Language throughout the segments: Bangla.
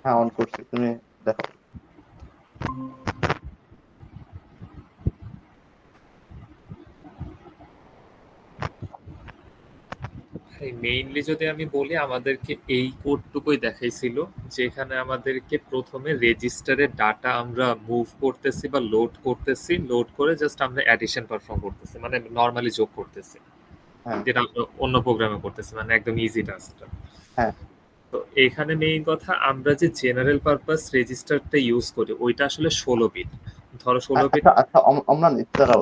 হ্যাঁ, অন করছি। তুমি দেখো। মেইনলি যদি আমি বলি, আমাদেরকে এই কোডটুকুই দেখাইছিল, যেখানে আমাদেরকে প্রথমে রেজিস্টারের ডাটা আমরা মুভ করতেছি বা লোড করতেছি, লোড করে জাস্ট আমরা অ্যাডিশন পারফর্ম করতেছি, মানে নর্মালি যোগ করতেছি, হ্যাঁ, যেটা আমরা অন্য প্রোগ্রামে করতেছি, মানে একদম ইজি টাস্কটা। হ্যাঁ। তো এখানে মেইন কথা, আমরা যে জেনারেল পারপাস রেজিস্টারটা ইউজ করি ওইটা আসলে 16 বিট। ধরো 16 বিট। আচ্ছা, আচ্ছা, অম্লান একটু দাঁড়াও,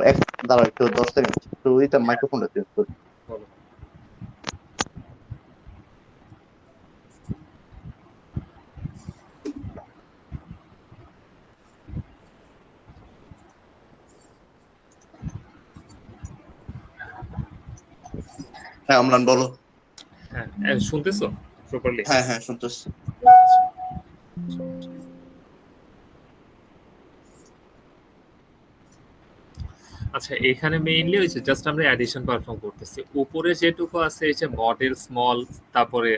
দাঁড়াও একটু 10 সেকেন্ড, একটু ওইটা মাইক্রোফোনটা চেঞ্জ করি। হ্যাঁ, অম্লান বলো। হ্যাঁ, শুনতেছো প্রপারলি? হ্যাঁ, হ্যাঁ, শুনতেছি। আচ্ছা, এখানে মেইনলি হয়েছে জাস্ট আমরা অ্যাডিশন পারফর্ম করতেছি। উপরে যেটুকু আছে এই যে মডেল স্মল, তারপরে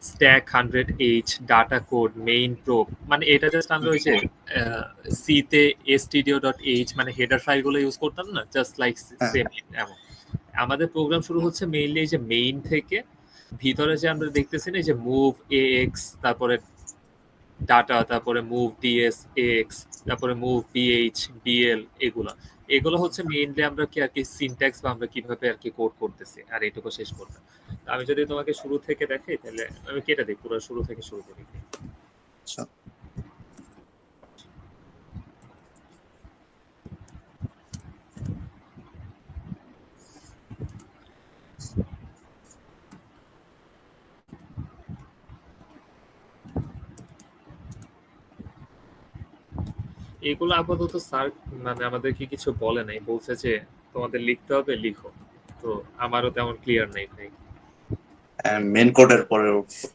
stack 100H, data code, main probe, মানে এটা জাস্ট আমরা ওই যে সি তে stdio.h মানে হেডার ফাইলগুলো ইউজ করতাম না, জাস্ট লাইক হ্যাঁ, সেম এমন। আমাদের প্রোগ্রাম শুরু হচ্ছে মেইনলি এই যে মেইন থেকে। ভিতরে যে আমরা দেখতেছি না, এই যে মুভ এক্স, তারপরে ডাটা, তারপরে মুভ ডিএস এক্স, তারপরে মুভ বিএইচ বিএল, এগুলো এগুলো হচ্ছে মেইনলি আমরা কি আর কি সিনট্যাক্স বা আমরা কিভাবে আর কি কোড করতেছি, আর এইটুকু শেষ করতে। আমি যদি তোমাকে শুরু থেকে দেখাই, তাহলে আমি কেটে দিই, পুরো শুরু থেকে শুরু করি। আচ্ছা। এগুলো আপাতত স্যার মানে আমাদেরকে কিছু বলে নাই, বলছে যে তোমাদের লিখতে হবে, লিখো। তো আমারও তেমন ক্লিয়ার নাই ভাই। মেন কোডের পরে উঠবো।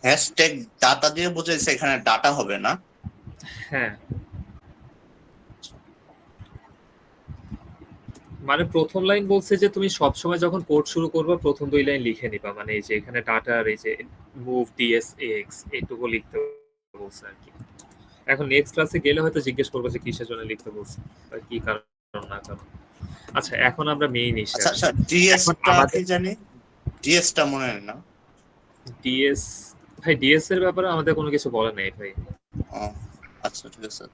হ্যাশট্যাগ ডাটা দিয়ে বোঝাইছে, এখানে ডাটা হবে না। হ্যাঁ, মানে প্রথম লাইন বলছে যে তুমি সবসময় যখন কোড শুরু করবে প্রথম 2 লাইন লিখে নিবা, মানে এই যে এখানে ডাটা আর এই যে মুভ ডিএস এক্স এইটুকু লিখতে বলছে আর কি। এখন নেক্সট ক্লাসে গেলে হয়তো জিজ্ঞেস করবো যে কিসের জন্য লিখতে বলছে বা কি কারণ না কারণ। আচ্ছা, এখন আমরা মেইন এসে আচ্ছা, আসি। আচ্ছা, ডিএস এখন টা কি আমাদের জানি, ডিএস টা মনে হয় না। ডিএস, ভাই ডিএস এর ব্যাপারে আমাদের কোনো কিছু বলে নাই ভাই। ও, আচ্ছা, ঠিক আছে।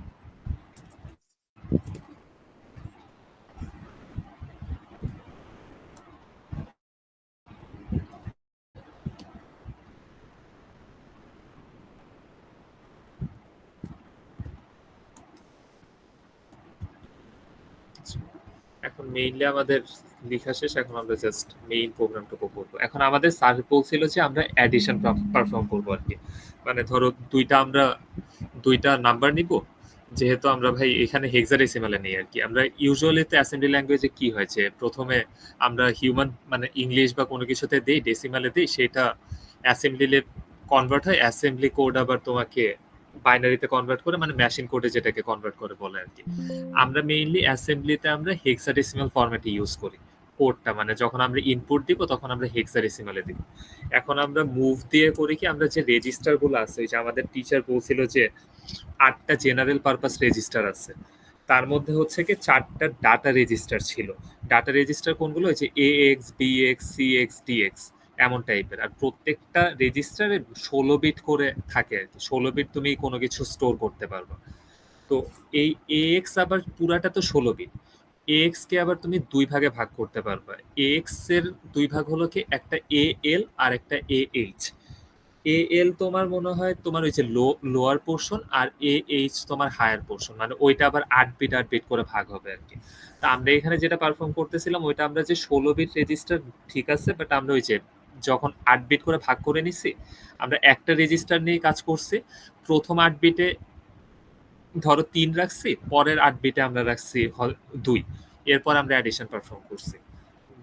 এখন মেইনলি আমাদের লেখা শেষ, এখন আমরা জাস্ট মেইন প্রোগ্রামটুকু করবো। এখন আমাদের স্যার বলছিল যে আমরা অ্যাডিশন পারফর্ম করবো আর কি। মানে ধরো আমরা দুইটা নাম্বার নিব, যেহেতু আমরা ভাই এখানে হেক্সাডেসিমালে নেই আর কি। আমরা ইউজুয়ালি তো অ্যাসেম্বলি ল্যাঙ্গুয়েজে কি হয়েছে, প্রথমে আমরা হিউম্যান মানে ইংলিশ বা কোনো কিছুতে দেই, ডেসিমালে দেই, সেটা অ্যাসেম্বলিতে কনভার্ট হয়, অ্যাসেম্বলি কোড আবার তোমাকে বাইনারিতে কনভার্ট করে, মানে মেশিন কোডে যেটাকে কনভার্ট করে বলে আর কি। আমরা মেইনলি অ্যাসেম্বলিতে আমরা হেক্সাডেসিমাল ফরম্যাটে ইউজ করি কোডটা, মানে যখন আমরা ইনপুট দিব তখন আমরা হেক্সাডেসিমালে দিব। এখন আমরা মুভ দিয়ে করি কি, আমরা যে রেজিস্টার গুলো আছে, ওই যে আমাদের টিচার বলছিল যে 8টা জেনারেল পারপাস রেজিস্টার আছে, তার মধ্যে হচ্ছে কি 4টা ডাটা রেজিস্টার ছিল। ডাটা রেজিস্টার কোনগুলো, হচ্ছে A X B X C X D X এমন টাইপের। আর প্রত্যেকটা রেজিস্টারে 16 বিট করে থাকে আর কি। 16 বিট তুমি কোনো কিছু স্টোর করতে পারবে। তো এই এক্স আবার পুরাটা তো 16 বিট। এক্স কে আবার তুমি দুই ভাগে ভাগ করতে পারবে। এক্স এর দুই ভাগ হলো কি, একটা এ এল আর একটা এ এইচ। এ এল তোমার মনে হয় তোমার ওই যে লোয়ার পোর্শন, আর এ এইচ তোমার হায়ার পোর্শন, মানে ওইটা আবার 8 বিট 8 বিট করে ভাগ হবে আর কি। তা আমরা এখানে যেটা পারফর্ম করতেছিলাম ওইটা আমরা যে 16 বিট রেজিস্টার, ঠিক আছে, বাট আমরা ওই যে যখন 8 বিট করে ভাগ করে নিছি, আমরা একটা রেজিস্টার নিয়ে কাজ করছি। প্রথম 8 বিটে ধরো 3 রাখছি, পরের 8 বিটে আমরা রাখছি 2। এরপর আমরা অ্যাডিশন পারফর্ম করছি।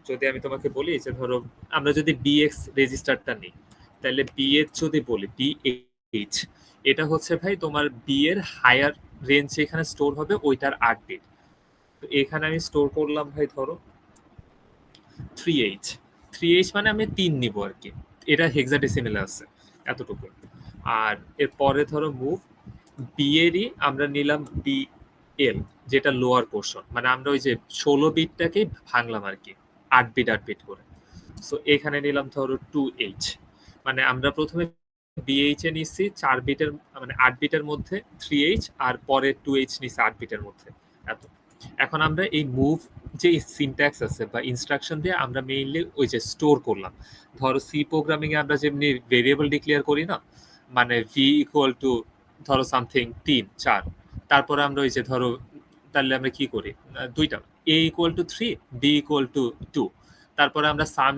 যদি আমি তোমাকে বলি যে ধরো আমরা যদি বিএক্স রেজিস্টারটা নিই, তাহলে বি এর যদি বলি বিএইচ, এটা হচ্ছে ভাই তোমার বি এর হায়ার রেঞ্জ এখানে স্টোর হবে ওইটার 8 বিট। তো এখানে আমি স্টোর করলাম ভাই ধরো 3H। 3H মানে আমি 3 নিব আর কি, এটা হেক্সাডেসিমেলে আছে এতটুকু। আর এরপরে ধরো মুভ বি এরই আমরা নিলাম বি এল, যেটা লোয়ার পোর্শন, মানে আমরা ওই যে 16 বিটটাকে ভাঙলাম আর কি 8 বিট 8 বিট করে। সো এখানে নিলাম ধরো 2H, মানে আমরা প্রথমে বিএইচ এ নিচ্ছি 4 বিটের মানে 8 বিটের মধ্যে 3H, আর পরে 2H নিচ্ছি 8 বিটের মধ্যে এত। এখন আমরা এই মুভ যে সিনট্যাক্স আছে বা ইনস্ট্রাকশন দিয়ে আমরা মেইনলি ওই যে স্টোর করলাম। ধরো সি প্রোগ্রামিং এ আমরা যেমনি ভেরিয়েবল ডিক্লেয়ার করি না, মানে ভি ইকুয়াল টু ধরো সামথিং 3 4, তারপরে আমরা ওই যে ধরো তাহলে আমরা কি করি দুইটা a equal to 3 b equal to 2, তারপরে আমরা sum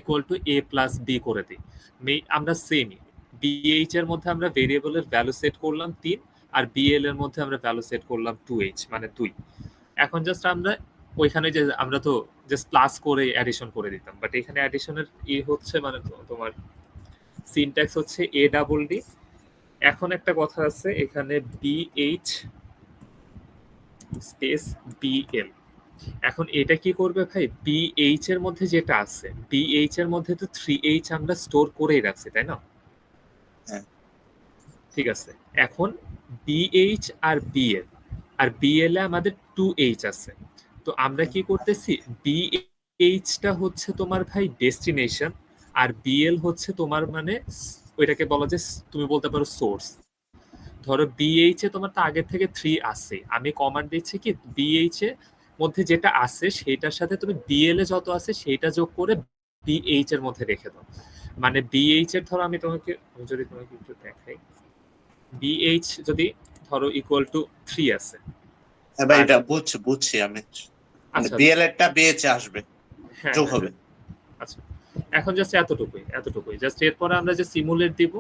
equal to a plus b করে দিই। আমরা সেমই বিএইচ এর মধ্যে আমরা ভেরিয়েবলের ভ্যালু সেট করলাম 3, আর বিএল এর মধ্যে আমরা ভ্যালু সেট করলাম 2H মানে 2। এখন জাস্ট আমরা ওইখানে যে আমরা তো জাস্ট প্লাস করে অ্যাডিশন করে দিতাম, বাট এখানে অ্যাডিশনের হচ্ছে মানে তোমার সিনট্যাক্স হচ্ছে এ ডাবল ডি। এখন একটা কথা আছে এখানে বিএইচ স্পেস বিএল। এখন এটা কি করবে ভাই, বিএইচ এর মধ্যে যেটা আছে বিএইচ এর মধ্যে তো 3H আমরা স্টোর করেই রাখছি তাই না? হ্যাঁ। ঠিক আছে, এখন বিএইচ আর বিএল, আর বিএল এ আমাদের 2H আছে। তো আমরা কি করতেছি, বিএইচটা হচ্ছে তোমার ভাই ডেস্টিনেশন, আর বিএল হচ্ছে তোমার মানে ওইটাকে বলা যে তুমি বলতে পারো সোর্স। ধরো বিএইচ এ তোমার তো আগের থেকে 3 আছে, আমি কমান্ড দিচ্ছি কি বিএইচ এ মধ্যে যেটা আছে সেটার সাথে তুমি বিএল এ যত আছে সেটা যোগ করে বিএইচ এর মধ্যে রেখে দাও। মানে বিএইচ এর ধরো আমি যদি তোমাকে একটু দেখাই, বিএইচ যদি ধরো ইকুয়াল টু 3 আছে। এবার এটা বুঝছি আমি, মানে আচ্ছা বিএল এরটা বিএইচ এ আসবে, হ্যাঁ যোগ হ্যাঁ, হবে। আচ্ছা এখন জাস্ট এতটুকুই জাস্ট। এরপরে আমরা যে সিমুলেট দিব,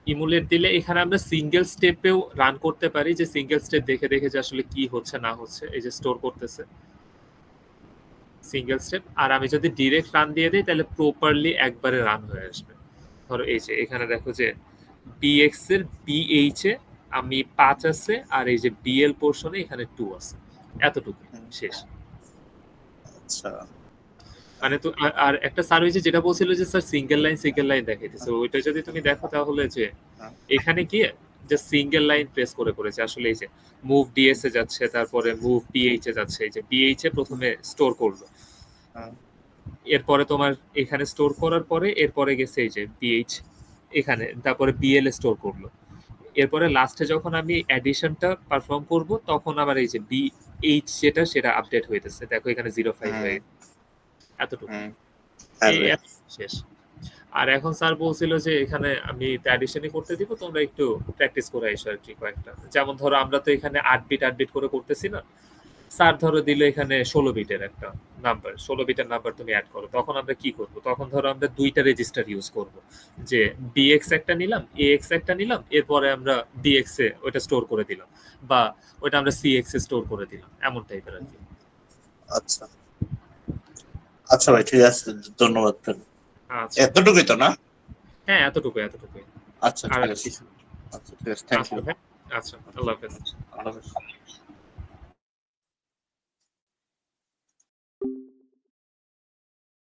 ইমুলেট দিলে এখানে আমরা সিঙ্গেল স্টেপেও রান করতে পারি, যে সিঙ্গেল স্টেপ দেখে দেখে যে আসলে কি হচ্ছে না হচ্ছে। এই যে স্টোর করতেছে সিঙ্গেল স্টেপ, আর আমি যদি ডিরেক্ট রান দিয়ে দিই তাহলে প্রপারলি একবারে রান হয়ে আসবে। ধরো এই যে এখানে দেখো যে বিএক্স এর বিএইচ এ আমি 5 আছে, আর এই যে বিএল পোর্শনে এখানে 2 আছে, এতটুকু শেষ। আচ্ছা মানে তো আর একটা স্যার ওই যে যেটা বলছিল যে স্যার সিঙ্গেল লাইন দেখাইতেছে, ওইটা যদি তুমি দেখো তাহলে যে এখানে কি যে সিঙ্গেল লাইন প্রেস করে করেছে আসলে। এই যে মুভ ডিএস এ যাচ্ছে, তারপরে মুভ বিএইচ এ যাচ্ছে, এই যে বিএইচ এ প্রথমে স্টোর করলো, এরপরে তোমার এখানে স্টোর করার পরে এরপরে গেছে এই যে বিএইচ এখানে, তারপরে বিএল এ স্টোর করলো। এরপরে লাস্টে যখন আমি অ্যাডিশনটা পারফর্ম করব তখন আবার এই যে বিএইচ সেটা আপডেট হইতেছে, দেখো এখানে 05 হয়ে এতটুকু শেষ। আর এখন স্যার বলছিল যে এখানে আমি অ্যাডিশনই করতে দিব, তোমরা একটু প্র্যাকটিস করে আইসো আর কি কয়েকটা। যেমন ধরো আমরা তো এখানে 8 বিট করে করতেছি না, স্যার ধরো দিল এখানে 16 বিটের একটা নাম্বার, 16 বিটের নাম্বার তুমি অ্যাড করো। তখন আমরা কি করব, তখন ধরো আমরা দুইটা রেজিস্টার ইউজ করব, যে বিএক্স একটা নিলাম এএক্স একটা নিলাম, এরপরে আমরা বিএক্স এ ওইটা স্টোর করে দিলাম, বা ওইটা আমরা সিএক্স এ স্টোর করে দিলাম, এমন টাইপের আর কি। আচ্ছা আচ্ছা ভাই, ঠিক আছে, ধন্যবাদ। আচ্ছা এতটুকুই তো না? হ্যাঁ এতটুকুই। আচ্ছা ঠিক আছে, আচ্ছা ঠিক আছে, থ্যাংক ইউ। আচ্ছা আল্লাহ হাফেজ। আল্লাহ হাফেজ।